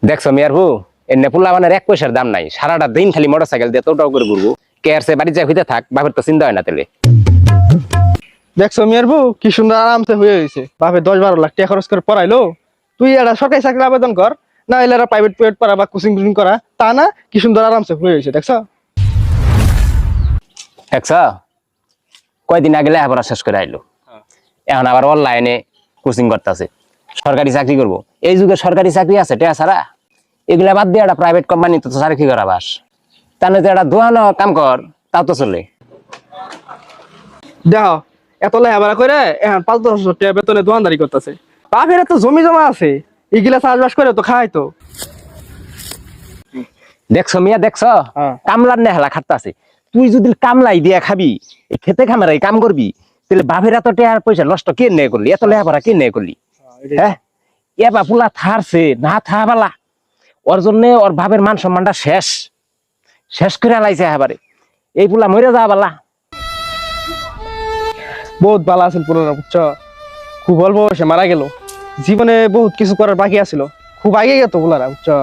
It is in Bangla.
দেখছো মিয়ার হু এনে পোলা মানে এক পয়সার দাম নাই, সারাটা দিন খালি মোটরসাইকেল দিয়ে তোটাও করে ঘুরবো। কে আর সে বাড়ি যায় হইতে থাক, বাপের তো চিন্তা হয় না তেলে। দেখছো মিয়ার বউ কি সুন্দর আরামসে হয়ে হয়েছে, বাপে 10-12 লাখ টাকা খরচ করে পড়াইলো। তুই একটা সরকারি চাকরি আবেদন কর, না হলে প্রাইভেট পড়া বা কোচিং টোচিং করা, তা না কি সুন্দর আরামসে হয়ে হয়েছে দেখছো। দেখছো কয়দিন আগে লেখাপড়া শেষ করে আইলো, এখন আবার অনলাইনে কোচিং করতেছে, সরকারি চাকরি করব। এই যুগে সরকারি চাকরি আছে টেয়া ছাড়া? এগুলা বাদ দিয়ে একটা প্রাইভেট কোম্পানি তো চাকরি করা বাস, তাহলে তো একটা দোয়ানো কাম কর, তাও তো চলে। দেখো এত লেখাপড়া করে এখন 5-10 হাজার টাকা বেতনে দোকানদারি করতেছে। বাপের তো জমি জমা আছে, এগুলা চাষবাস করে তো খায় তো। দেখছো মিয়া দেখছো, হ্যাঁ। কামলার নেহালা খাটতাছে। তুই যদি কামলাই দিয়া খাবি, এই খেতে খামারাই কাম করবি, তাহলে বাপের এত টাকা পয়সা নষ্ট কে নে করলি, এত লেখাপড়া কে নে করলি? হ্যাঁ, এবার পুলা থারছে না থাবালা, ওর জন্য ওর বাপের মান সম্মানটা শেষ শেষ করে লাইছে এবারে। এই পুলা মরে যা বালা। বহুত ভালো আছিল পুরোনো, বুঝছো? খুব অল্প বয়সে মারা গেল, জীবনে বহুত কিছু করার বাকি আছিল, খুব আগে গেত বলারা, বুঝছো?